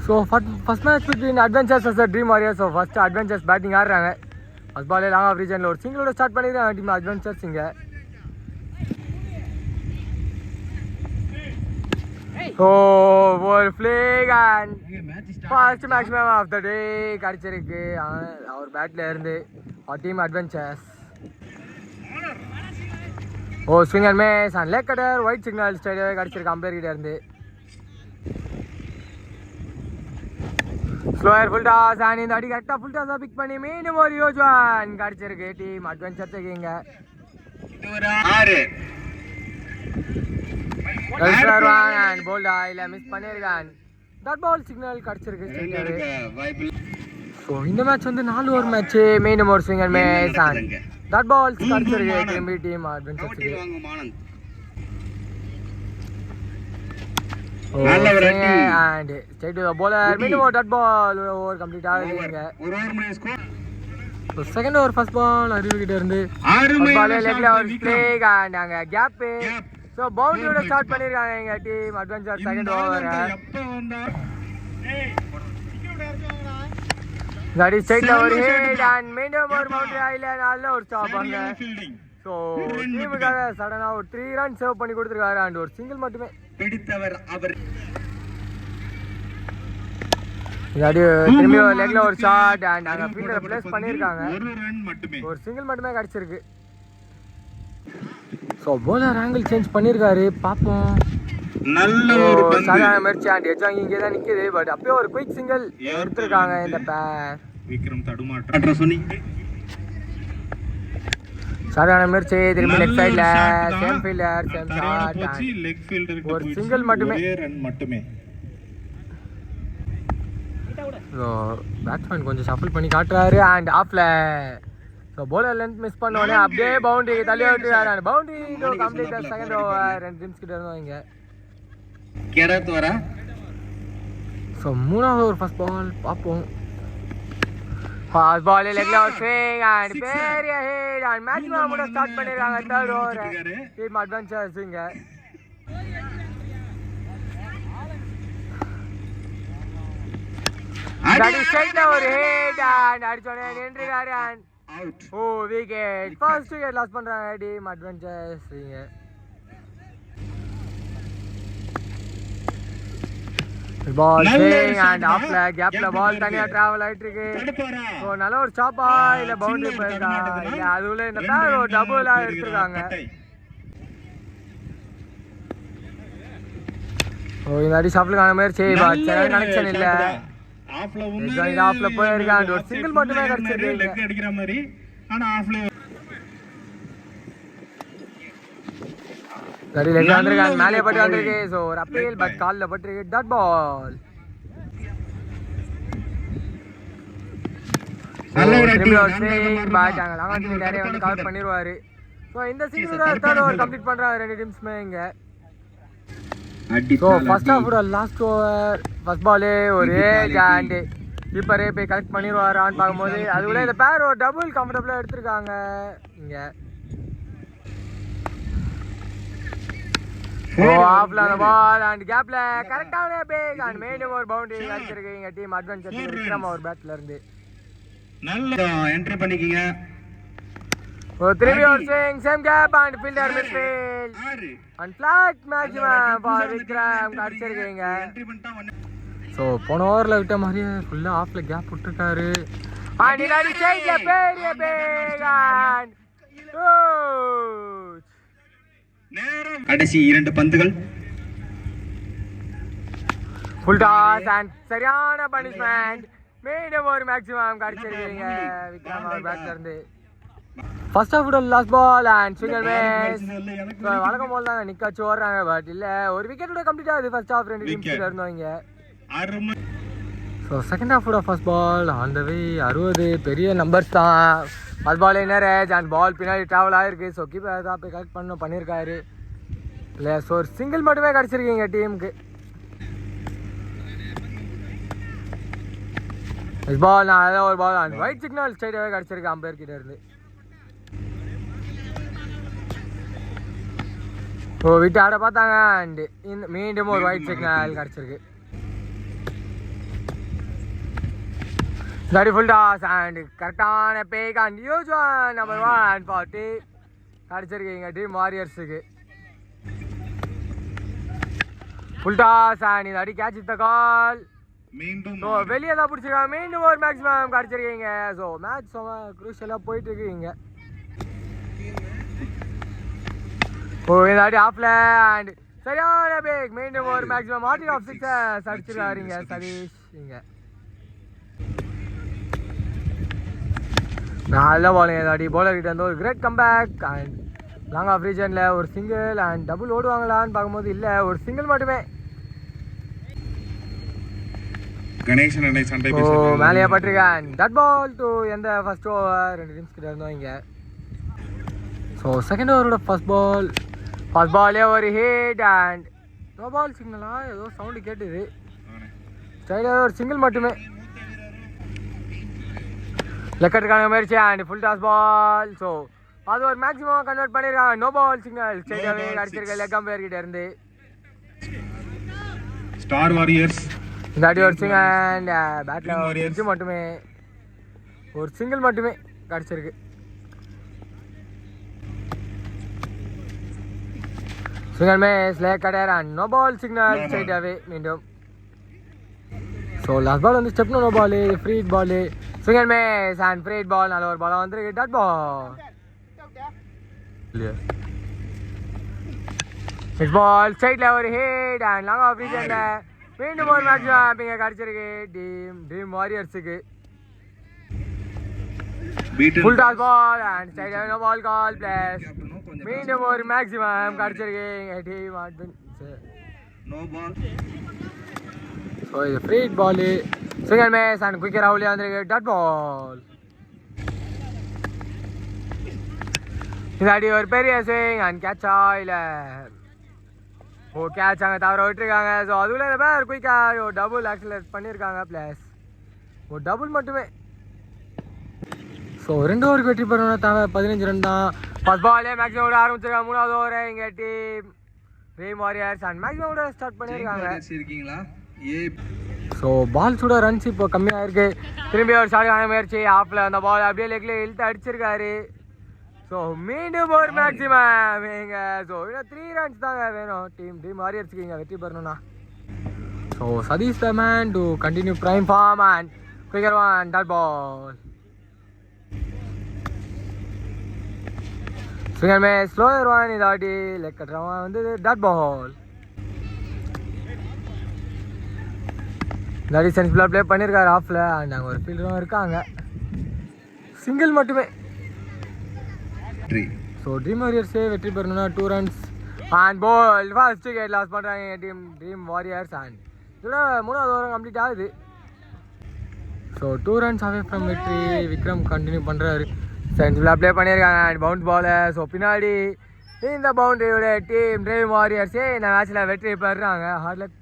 So first match between adventures versus dream warriors. So first adventures batting ஆடுறாங்க. First பாலே long off ரீஜனில் ஒரு சிங்கிளோட ஸ்டார்ட் பண்ணிடுறாங்க டீம் அட்வென்ச்சர்ஸ். இங்கே ஸோ ஒரு flick and first maximum of the day கிடச்சிருக்கு அவர் பேட்டில் இருந்து team adventures. Oh swing and maze and leg cutter wide signal ஸ்டைலே கிடச்சிருக்கு அம்பேர் கிட்ட இருந்து. ஸ்லோயர் ஃபுல் டாஸ் அண்ட் இந்த அடி கரெக்டாக ஃபுல் டாஸாக பிக் பண்ணி மீண்டும் ஒரு யூஸ் ஒன் கிடச்சிருக்கு டீம் அட்வென்ச்சர்ஸுக்கு. இங்கே அண்ட் போல்டா இல்லை மிஸ் பண்ணியிருக்கான். டாட் பால் சிக்னல் கிடச்சிருக்கு. ஸோ இந்த மேட்ச் வந்து 4 ஓவர் மேட்ச்சு. மீண்டும் ஒரு swing and maze and dot balls கிடச்சிருக்கு திரும்பி டீம் அட்வென்ச்சர்ஸுக்கு. and straight to the bowler minimum dot ball over complete ஆகுதுங்க. so second over first ball அறிவு கிட்ட இருந்து பால் லெக்ல ஒரு ஸ்ட்ரைக் and அங்க கேப். so boundary ஓட ஸ்டார்ட் பண்ணிருக்காங்க எங்க team adventure. Second over that is straight over hit and மீண்டும் ஒரு boundary ஆயில நல்ல ஒரு ஸ்டாப் அங்க. so டீமுக்காக சடனா ஒரு 3 ரன் சேவ் பண்ணி கொடுத்திருக்காரு and ஒரு சிங்கிள் மட்டுமே பிடித்தவர் அவர். திரும்பி லெக்ல ஒரு ஷாட் அண்ட் அங்க ஃபீல்டர் பிளேஸ் பண்ணிருக்காங்க. ஒரு சிங்கிள் மட்டுமே கிடைச்சிருக்கு. ஸோ போலர் ஆங்கிள் சேஞ்ச் பண்ணிருக்காரு. பார்ப்போம். சாதாரண முயற்சி அண்ட் எஜாங் இங்கே தான் நிற்குது. பட் அப்பயே ஒரு குயிக் சிங்கிள் எடுத்திருக்காங்க இந்த பேர். சாதாரண முயற்சி திரும்பி லெஃப்ட் சைட்ல சேம் ஃபீல்டர் சேம் ஷாட் ஒரு சிங்கிள் மட்டுமே. ஸோ பேட்ஸ்மேன் கொஞ்சம் ஷஃபிள் பண்ணி காட்டுறாரு அண்ட் ஆஃப்ல. ஸோ போலர் லென்த் மிஸ் பண்ண உடனே அப்படியே பவுண்டரி தள்ளி விட்டுறாரு. And boundary complete second over 2 runs கிட்ட இருந்தோம் இங்கே. ஸோ 3வது ஓவர் ஃபர்ஸ்ட் பால் பார்ப்போம். Fast ball legla or swing and பெரிய ஹிட் and match கூட ஸ்டார்ட் பண்ணிருக்காங்க third over டீம் அட்வென்ச்சர்ஸ். இங்க that is straight over hit and அடிச்சோனே நின்றுறாரு and out. oh wicket first wicket loss பண்றாங்க team adventures. இங்க ball swing and off leg gap la ball தனியா travel ஆயிட்டு இருக்கு. So நல்ல ஒரு சாப்பா இல்ல பவுண்டரி போயிருக்கா இல்ல அதுல இந்த பேர் ஒரு டபுள் எடுத்துருக்காங்க. ஓ இந்த அடி ஷாப்லுக்கான முயற்சி பட் சரியான கனெக்ஷன் இல்ல. ஆஃப்ல போயிருக்காங்க. ஒரு சிங்கிள் மட்டுமே கிடைச்சிருக்கு. லெக் அடிக்கிற மாதிரி ஆனா ஆஃப்ல சரி லெக் வந்திருக்காங்க. மேலே பட்டு வந்திருக்கு. ஸோ ஒரு அப்பீல் பட் காலில் பட்டிருக்கு. Dot ball. பட் அங்கே லாங் நிறைய வந்து கவர் பண்ணிடுவாரு. ஸோ இந்த சீசன் தேர்ட் ஓவர் கம்ப்ளீட் பண்ணுறாங்க 2 டீம்ஸுமே இங்கே. ஸோ ஃபர்ஸ்ட் ஹாஃபோட லாஸ்ட் ஓவர் ஃபர்ஸ்ட் பாலே ஒரு ஏஜ் அண்ட் கீப்பரே போய் கலெக்ட் பண்ணிடுவாரான்னு பார்க்கும்போது அதுக்குள்ளே இந்த பேர் ஒரு டபுள் கம்ஃபர்டபுளாக எடுத்திருக்காங்க இங்கே. ஓ ஆஃப்ல அந்த பால் அண்ட் கேப்ல கரெக்டான பேக் அண்ட் மீண்டும் ஒரு பவுண்டரி அடிச்சிருக்கு எங்க டீம் அட்வென்ச்சர்ஸ். விக்ரம் அவர் பேட்ல இருந்து நல்ல என்ட்ரி பண்ணிக்கீங்க. ஓ திரும்பி ஒரு swing same gap and fielder midfield and flat maximum for Vikram அடிச்சிருக்கீங்க. ஸோ போன ஓவரில் விட்ட மாதிரியே ஃபுல்லாக ஆஃப்ல கேப் விட்டுருக்காரு. அண்ட் இல்லாடி சைட்ல பெரிய பேக் அண்ட் கடைசி 2 பந்துகள் ஃபுல் டாஸ் அண்ட் சரியான பனிஷ்மெண்ட். மீண்டும் ஒரு மேக்ஸிமம் கிடைச்சிருக்கீங்க விக்ரம் அவர் பேட்ல இருந்து. ஃபர்ஸ்ட் ஹாஃபோட last ball and single match. வழக்கம் போல் தாங்க நிக்க வச்சு ஓடுறாங்க. பட் இல்ல ஒரு விக்கெட்டோட கம்ப்ளீட் ஆகுது ஃபர்ஸ்ட் ஹாஃப் 2 டீம்ஸ்ல இருந்தவங்க. ஸோ செகண்ட் ஹாஃபோட first ball on the way 60 பெரிய நம்பர்ஸ் தான். ஃபர்ஸ்ட் பால் என்ன ரேஜ் அண்ட் பால் பின்னாடி ட்ராவல் ஆகிருக்கு. ஸோ கீப்பர் தான் போய் கலெக்ட் பண்ணியிருக்காரு இல்லை. ஸோ ஒரு சிங்கிள் மட்டுமே கிடச்சிருக்கீங்க டீமுக்கு. பால் நான் அதான் ஒரு பால் அண்ட் ஒயிட் சிக்னல் ஸ்ட்ரைட்டாகவே கிடச்சிருக்கு அம்பையர் கிட்ட இருந்து. ஸோ விட்டு ஆட பார்த்தாங்க அண்ட் மீண்டும் ஒரு ஒயிட் சிக்னல் கிடச்சிருக்கு. Study full toss and கரெக்டான back and use one number 140 அடிச்சிருக்கீங்க டீம் வாரியர்ஸுக்கு. ஃபுல் டாஸ் அண்ட் இது அடி கேட்ச் த கால். மீண்டும் வெளியே தான் பிடிச்சிருக்காங்க. மீண்டும் ஒரு மேக்ஸிமம் அடிச்சிருக்கீங்க. ஸோ மேட்ச் குரூஷியலாக போயிட்டு இருக்கீங்க. இந்த அடி ஆஃப்ல அண்ட் சரியான பேக். மீண்டும் ஒரு மேக்ஸிமம் மார்டின் ஆஃப் 6 அடிச்சிருக்காருங்க சதீஷ். இங்க நல்ல பாலிங். இந்த அடி பவுலர் கிட்ட வந்து ஒரு great comeback and long off ரீஜனில் ஒரு சிங்கிள் அண்ட் டபுள் ஓடுவாங்களான்னு பார்க்கும்போது இல்லை, ஒரு சிங்கிள் மட்டுமே. மேலேயே பட்டிருக்கேன். தட் பால் டு எந்த ஃபர்ஸ்ட் ஓவர் 2 டீம்ஸ் கிட்ட இருந்தோம் இங்கே. ஸோ செகண்ட் ஓவரோட ஃபர்ஸ்ட் பாலே ஒரு ஹிட் அண்ட் நோ பால் சிக்னலா ஏதோ சவுண்டு கேட்டுது. ஸ்டைலாக ஒரு சிங்கிள் மட்டுமே. லெக்கட்டுக்கான முயற்சி and full toss ball. So அது ஒரு மேக்ஸிமம் கன்வெர்ட் பண்ணியிருக்காங்க. நோ பால் சிக்னல் ஸ்ட்ரைட்டாகவே அடிச்சிருக்க லெக் அம்பையர் கிட்ட இருந்து. ஸ்டார் வாரியர்ஸ் இந்த அடி ஒரு சிங்கிள் அண்ட் பேட்டில் ஒரு எட்ஜ் மட்டுமே, ஒரு சிங்கிள் மட்டுமே கிடச்சிருக்கு. Single miss leg cutter and no ball signal ஸ்ட்ரைட்டாகவே மீண்டும். ஸோ லாஸ்ட் பால் வந்து ஸ்டெப்னோ no ball, free ball. Single miss and free ball. நல்ல ஒரு பால் வந்துருக்கு. டாட் பால். நெக்ஸ்ட் பால் ஸ்ட்ரைட்ல ஒரு ஹிட் அண்ட் லாங் ஆஃப் ரீஜன்ல மீண்டும் ஒரு மேட்ச் இங்கே கிடச்சிருக்கு ட்ரீம் வாரியர்ஸுக்கு. Full toss ball and straight no ball call plus மீண்டும் ஒரு மேக்ஸிமம் கிடச்சிருக்கு எங்கள் டீம் அட்வென்ச்சர். ஸோ இது free ball. Single miss and quicker அவுலியாக வந்துருக்கு. Dot ball. இந்த அடி ஒரு பெரிய ஸ்விங் அண்ட் கேட்சா இல்லை கேட்ச் அங்கே தவற விட்டுருக்காங்க. ஸோ அதுக்குள்ள இந்த பேர் குயிக்காக ஒரு டபுள் ஆக்சிலேட் பண்ணியிருக்காங்க ப்ளஸ் ஒரு டபுள் மட்டுமே. ஸோ 2 ஓவருக்கு வெற்றி பெறணும்னா தேவை 15 ரன் தான். ஃபர்ஸ்ட் பாலே மேக்ஸிமம் விட ஆரம்பிச்சிருக்காங்க. 3வது ஓவரை இங்கே ட்ரீம் வாரியர்ஸ் அண்ட் மேக்ஸிமம் விட ஸ்டார்ட் பண்ணியிருக்காங்க. ஸோ பால் சுட ரன்ஸ் இப்போ கம்மியாக இருக்குது. திரும்பி ஒரு ஷார்ட்டான முயற்சி ஆஃபில் அந்த பால் அப்படியே லெக்கில் இழுத்து அடிச்சிருக்காரு. ஸோ மீண்டும் ஒரு மேக்ஸிமம் இங்கே. ஸோ இன்னும் 3 ரன்ஸ் தாங்க வேணும் ட்ரீம் வாரியர்ஸுக்கு இங்கே வெற்றி பெறணும்னா. So Satish the man to continue prime form and quicker one dot ball. Swinger may slower one இதாட்டி லெக் கட்டுறவன் வந்து டாட் பால். இதாட்டி சென்ஸ்ஃபுல்லாக ப்ளே பண்ணியிருக்காரு ஆஃபில் அண்ட் அங்கே ஒரு ஃபீல்டரும் இருக்காங்க. சிங்கிள் மட்டுமே. ஸோ ட்ரீம் வாரியர்ஸே வெற்றி பெறணும்னா 2 runs and ball first wicket loss பண்ணுறாங்க ட்ரீம் வாரியர்ஸ் அண்ட் இதோட 3வது ஓவர் கம்ப்ளீட் ஆகுது. ஸோ 2 ரன்ஸ் அவே ஃப்ரம் வெற்றி. விக்ரம் கண்டினியூ பண்ணுறாரு. சென்ஸ்ஃபுல்லாக ப்ளே பண்ணியிருக்காங்க அண்ட் பவுன்ஸ் பால். ஸோ பின்னாடி இந்த பவுண்டரியோட ட்ரீம் வாரியர்ஸே இந்த மேட்ச்சில் வெற்றி பெறுறாங்க. Hard luck.